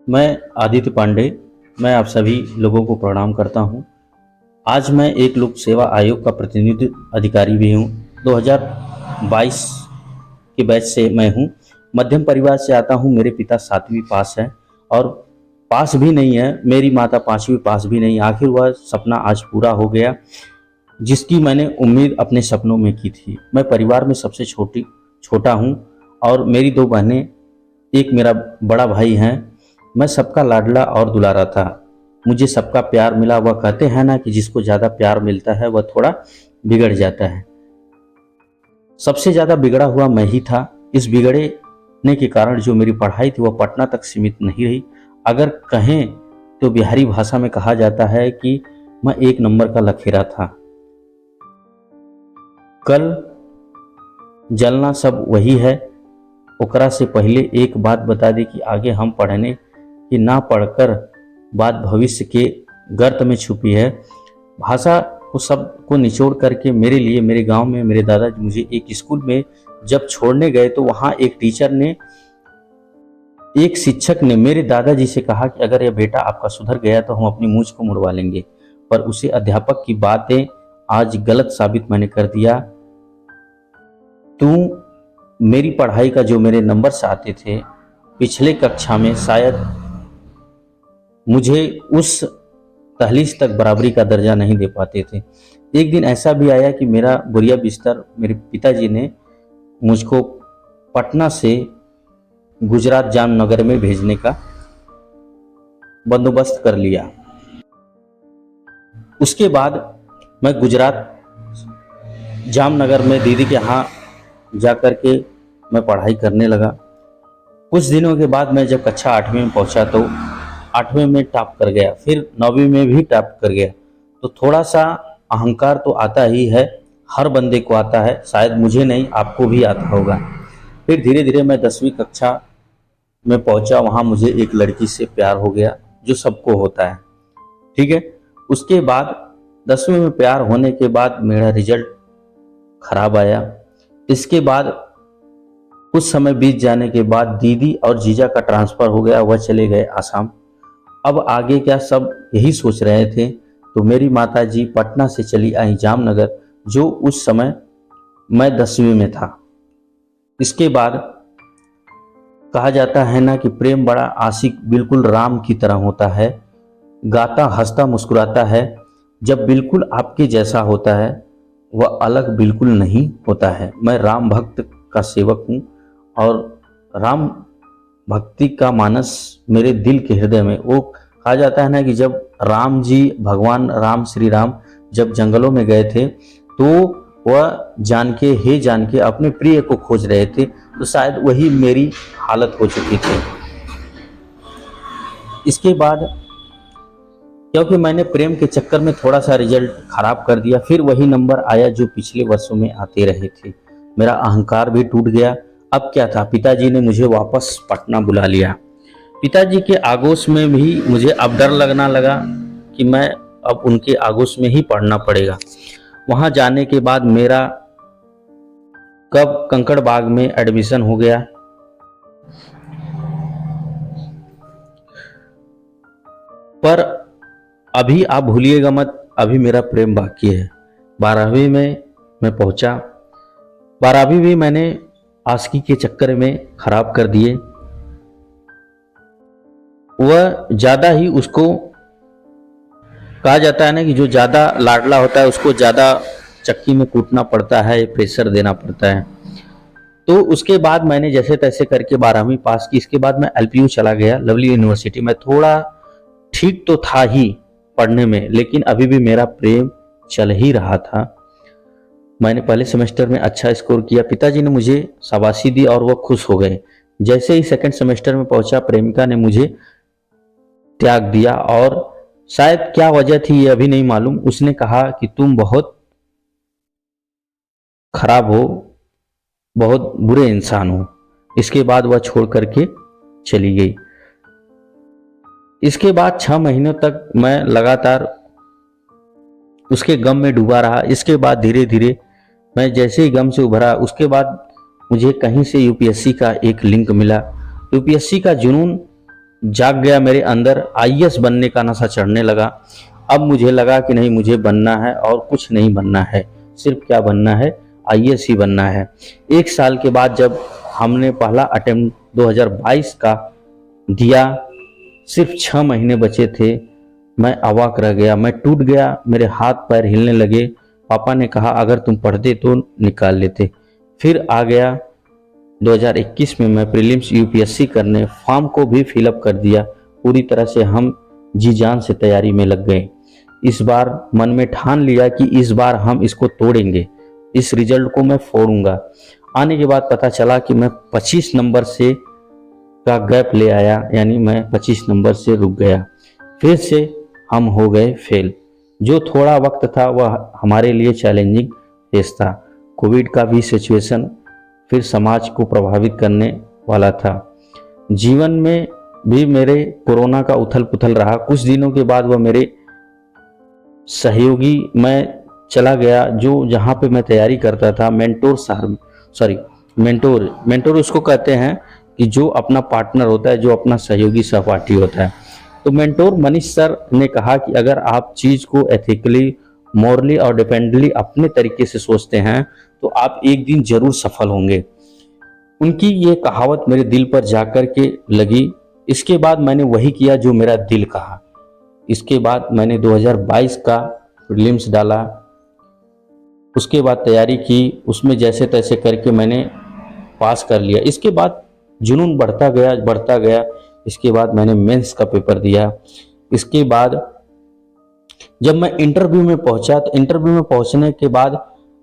मैं आदित्य पांडे। मैं आप सभी लोगों को प्रणाम करता हूं। आज मैं एक लोक सेवा आयोग का प्रतिनिधि अधिकारी भी हूं। 2022 के बैच से मैं हूं। मध्यम परिवार से आता हूं। मेरे पिता 7वीं पास हैं और पास भी नहीं है। मेरी माता 5वीं पास भी नहीं। आखिर वह सपना आज पूरा हो गया जिसकी मैंने उम्मीद अपने सपनों में की थी। मैं परिवार में सबसे छोटा हूं और मेरी 2 बहनें, एक मेरा बड़ा भाई है। मैं सबका लाडला और दुलारा था। मुझे सबका प्यार मिला। वह कहते हैं ना कि जिसको ज़्यादा प्यार मिलता है वह थोड़ा बिगड़ जाता है। सबसे ज़्यादा बिगड़ा हुआ मैं ही था। इस बिगड़ने के कारण जो मेरी पढ़ाई थी वह पटना तक सीमित नहीं रही। अगर कहें तो बिहारी भाषा में कहा जाता है कि मैं 1 नंबर का लखेरा था। कल जलना सब वही है। ओकरा से पहले एक बात बता दी कि आगे हम पढ़ने कि ना पढ़कर बात भविष्य के गर्त में छुपी है। भाषा को सब को निचोड़ करके मेरे लिए मेरे गांव में मेरे दादाजी मुझे एक स्कूल में जब छोड़ने गए तो वहां एक शिक्षक ने मेरे दादाजी से कहा कि अगर यह बेटा आपका सुधर गया तो हम अपनी मूंछ को मुड़वा लेंगे। पर उसे अध्यापक की बातें आज गलत साबित मैंने कर दिया। तू मेरी पढ़ाई का जो मेरे नंबर्स आते थे पिछले कक्षा में शायद मुझे उस तहलीस तक बराबरी का दर्जा नहीं दे पाते थे। एक दिन ऐसा भी आया कि मेरा बोरिया बिस्तर मेरे पिताजी ने मुझको पटना से गुजरात जामनगर में भेजने का बंदोबस्त कर लिया। उसके बाद मैं गुजरात जामनगर में दीदी के यहाँ जाकर के मैं पढ़ाई करने लगा। कुछ दिनों के बाद मैं जब कक्षा 8वीं में पहुंचा तो 8वीं में टॉप कर गया, फिर 9वीं में भी टॉप कर गया। तो थोड़ा सा अहंकार तो आता ही है, हर बंदे को आता है, शायद मुझे नहीं आपको भी आता होगा। फिर धीरे धीरे मैं 10वीं कक्षा में पहुंचा। वहाँ मुझे एक लड़की से प्यार हो गया जो सबको होता है, ठीक है। उसके बाद 10वीं में प्यार होने के बाद मेरा रिजल्ट खराब आया। इसके बाद कुछ समय बीत जाने के बाद दीदी और जीजा का ट्रांसफ़र हो गया, वह चले गए आसाम। अब आगे क्या सब यही सोच रहे थे। तो मेरी माता जी पटना से चली आई जामनगर, जो उस समय मैं 10वीं में था। इसके बाद कहा जाता है ना कि प्रेम बड़ा आशिक बिल्कुल राम की तरह होता है, गाता हंसता मुस्कुराता है। जब बिल्कुल आपके जैसा होता है वह अलग बिल्कुल नहीं होता है। मैं राम भक्त का सेवक हूँ और राम भक्ति का मानस मेरे दिल के हृदय में। वो कहा जाता है ना कि जब राम जी, भगवान राम, श्री राम जब जंगलों में गए थे तो वह जान के अपने प्रिय को खोज रहे थे। तो शायद वही मेरी हालत हो चुकी थी। इसके बाद क्योंकि मैंने प्रेम के चक्कर में थोड़ा सा रिजल्ट खराब कर दिया, फिर वही नंबर आया जो पिछले वर्षों में आते रहे थे। मेरा अहंकार भी टूट गया। अब क्या था, पिताजी ने मुझे वापस पटना बुला लिया। पिताजी के आगोश में भी मुझे अब डर लगना लगा कि मैं अब उनके आगोश में ही पढ़ना पड़ेगा। वहाँ जाने के बाद मेरा कब कंकड़ बाग में एडमिशन हो गया। पर अभी आप भूलिएगा मत, अभी मेरा प्रेम बाकी है। 12वीं में मैं पहुंचा। 12वीं भी मैंने आशिकी के चक्कर में खराब कर दिए। वह ज़्यादा ही, उसको कहा जाता है ना कि जो ज़्यादा लाडला होता है उसको ज़्यादा चक्की में कूटना पड़ता है, प्रेशर देना पड़ता है। तो उसके बाद मैंने जैसे तैसे करके 12वीं पास की। इसके बाद मैं LPU चला गया, लवली यूनिवर्सिटी। मैं थोड़ा ठीक तो था ही पढ़ने में, लेकिन अभी भी मेरा प्रेम चल ही रहा था। मैंने पहले सेमेस्टर में अच्छा स्कोर किया। पिताजी ने मुझे शाबाशी दी और वह खुश हो गए। जैसे ही सेकंड सेमेस्टर में पहुंचा, प्रेमिका ने मुझे त्याग दिया और शायद क्या वजह थी ये अभी नहीं मालूम। उसने कहा कि तुम बहुत खराब हो, बहुत बुरे इंसान हो। इसके बाद वह छोड़ करके चली गई। इसके बाद 6 महीनों तक मैं लगातार उसके गम में डूबा रहा। इसके बाद धीरे धीरे मैं जैसे ही गम से उभरा, उसके बाद मुझे कहीं से UPSC का एक लिंक मिला। UPSC का जुनून जाग गया मेरे अंदर, आईएएस बनने का नशा चढ़ने लगा। अब मुझे लगा कि नहीं, मुझे बनना है और कुछ नहीं बनना है, सिर्फ क्या बनना है, आईएएस ही बनना है। 1 साल के बाद जब हमने पहला अटेम्प्ट 2022 का दिया, सिर्फ 6 महीने बचे थे, मैं अवाक रह गया, मैं टूट गया, मेरे हाथ पैर हिलने लगे। पापा ने कहा अगर तुम पढ़ते तो निकाल लेते। फिर आ गया 2021 में मैं प्रीलिम्स यूपीएससी करने, फॉर्म को भी फिलअप कर दिया। पूरी तरह से हम जी जान से तैयारी में लग गए। इस बार मन में ठान लिया कि इस बार हम इसको तोड़ेंगे, इस रिजल्ट को मैं फोड़ूंगा। आने के बाद पता चला कि मैं 25 नंबर से का गैप ले आया, यानी मैं 25 नंबर से रुक गया। फिर से हम हो गए फेल। जो थोड़ा वक्त था वह हमारे लिए चैलेंजिंग फेज था। कोविड का भी सिचुएशन फिर समाज को प्रभावित करने वाला था। जीवन में भी मेरे कोरोना का उथल पुथल रहा। कुछ दिनों के बाद वह मेरे सहयोगी मैं चला गया, जो जहाँ पे मैं तैयारी करता था, मेंटोर उसको कहते हैं कि जो अपना पार्टनर होता है, जो अपना सहयोगी सहपाठी होता है। तो मेंटोर मनीष सर ने कहा कि अगर आप चीज़ को एथिकली, मॉरली और डिपेंडेंटली अपने तरीके से सोचते हैं तो आप एक दिन जरूर सफल होंगे। उनकी ये कहावत मेरे दिल पर जाकर के लगी। इसके बाद मैंने वही किया जो मेरा दिल कहा। इसके बाद मैंने 2022 का प्रीलिम्स डाला, उसके बाद तैयारी की, उसमें जैसे तैसे करके मैंने पास कर लिया। इसके बाद जुनून बढ़ता गया। इसके बाद मैंने मेंस का पेपर दिया। इसके बाद जब मैं इंटरव्यू में पहुंचा, तो इंटरव्यू में पहुंचने के बाद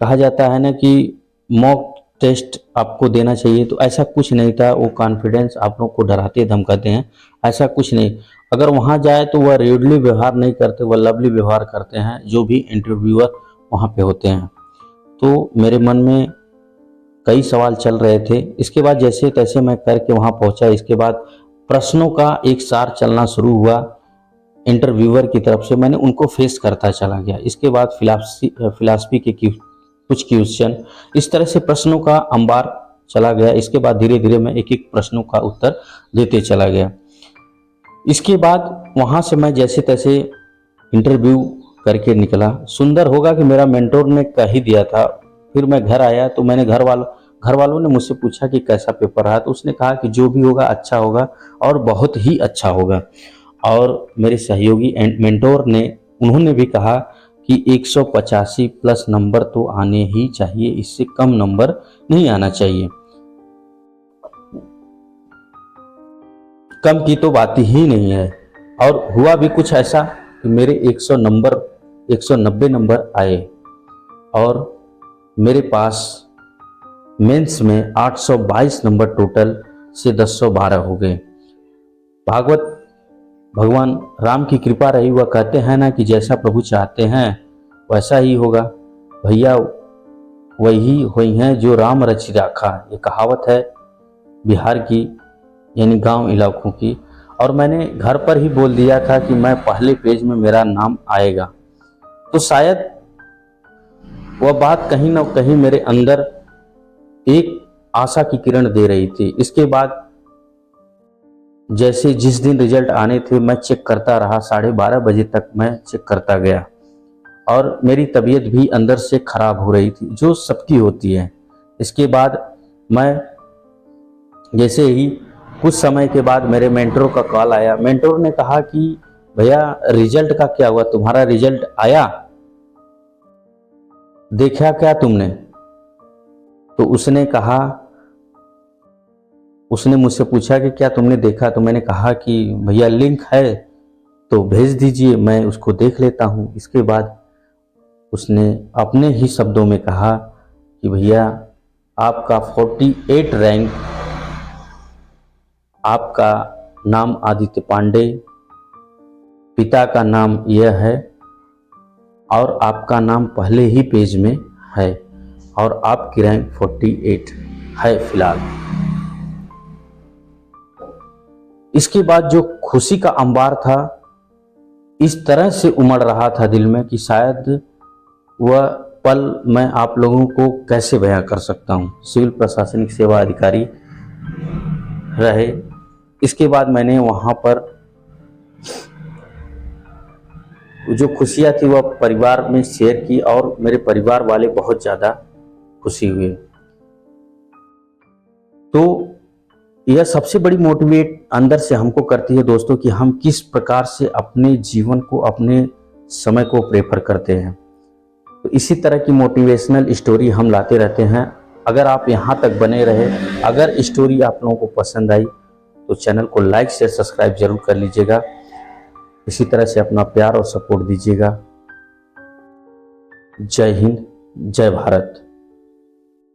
कहा जाता है ना कि मॉक टेस्ट आपको देना चाहिए, तो ऐसा कुछ नहीं था। वो कॉन्फिडेंस आप लोग को डराते धमकाते हैं, ऐसा कुछ नहीं। अगर वहाँ जाए तो वह रेडली व्यवहार नहीं करते, वह लवली व्यवहार करते हैं, जो भी इंटरव्यूअर वहाँ पे होते हैं। तो मेरे मन में कई सवाल चल रहे थे। इसके बाद जैसे तैसे मैं करके वहाँ पहुँचा। इसके बाद प्रश्नों का एक सार चलना शुरू हुआ इंटरव्यूअर की तरफ से, मैंने उनको फेस करता चला गया। इसके बाद फिलॉसफी के कुछ क्वेश्चन, इस तरह से प्रश्नों का अंबार चला गया। इसके बाद धीरे धीरे मैं एक एक प्रश्नों का उत्तर देते चला गया। इसके बाद वहाँ से मैं जैसे तैसे इंटरव्यू करके निकला। सुंदर होगा कि मेरा मेंटोर ने कह ही दिया था। फिर मैं घर आया तो मैंने घर वालों ने मुझसे पूछा कि कैसा पेपर रहा, तो उसने कहा कि जो भी होगा अच्छा होगा और बहुत ही अच्छा होगा। और मेरे सहयोगी एंड मेंटोर ने, उन्होंने भी कहा कि 185 प्लस नंबर तो आने ही चाहिए, इससे कम नंबर नहीं आना चाहिए। कम की तो बात ही नहीं है। और हुआ भी कुछ ऐसा कि मेरे 190 नंबर आए और मेरे पास मेंस में 822 नंबर टोटल से 1012 हो गए। भगवान राम की कृपा रही। वह कहते हैं ना कि जैसा प्रभु चाहते हैं वैसा ही होगा। भैया वही हुई हैं जो राम रचि राखा, ये कहावत है बिहार की, यानी गांव इलाकों की। और मैंने घर पर ही बोल दिया था कि मैं पहले पेज में मेरा नाम आएगा। तो शायद वह बात कहीं ना कहीं मेरे अंदर एक आशा की किरण दे रही थी। इसके बाद जैसे जिस दिन रिजल्ट आने थे मैं चेक करता रहा, 12:30 बजे तक मैं चेक करता गया और मेरी तबीयत भी अंदर से खराब हो रही थी, जो सबकी होती है। इसके बाद मैं जैसे ही कुछ समय के बाद मेरे मेंटोर का कॉल आया। मेंटोर ने कहा कि भैया रिजल्ट का क्या हुआ, तुम्हारा रिजल्ट आया, देखा क्या तुमने? तो उसने मुझसे पूछा कि क्या तुमने देखा? तो मैंने कहा कि भैया लिंक है तो भेज दीजिए, मैं उसको देख लेता हूँ। इसके बाद उसने अपने ही शब्दों में कहा कि भैया आपका 48 रैंक, आपका नाम आदित्य पांडे, पिता का नाम यह है और आपका नाम पहले ही पेज में है और आपकी रैंक 48 है फिलहाल। इसके बाद जो खुशी का अंबार था इस तरह से उमड़ रहा था दिल में कि शायद वह पल मैं आप लोगों को कैसे बयां कर सकता हूं। सिविल प्रशासनिक सेवा अधिकारी रहे, इसके बाद मैंने वहाँ पर जो खुशियाँ थी वह परिवार में शेयर की और मेरे परिवार वाले बहुत ज़्यादा खुशी हुए। तो यह सबसे बड़ी मोटिवेट अंदर से हमको करती है दोस्तों कि हम किस प्रकार से अपने जीवन को, अपने समय को प्रेफर करते हैं। तो इसी तरह की मोटिवेशनल स्टोरी हम लाते रहते हैं। अगर आप यहाँ तक बने रहे, अगर स्टोरी आप लोगों को पसंद आई तो चैनल को लाइक शेयर सब्सक्राइब जरूर कर लीजिएगा। इसी तरह से अपना प्यार और सपोर्ट दीजिएगा। जय हिंद, जय भारत।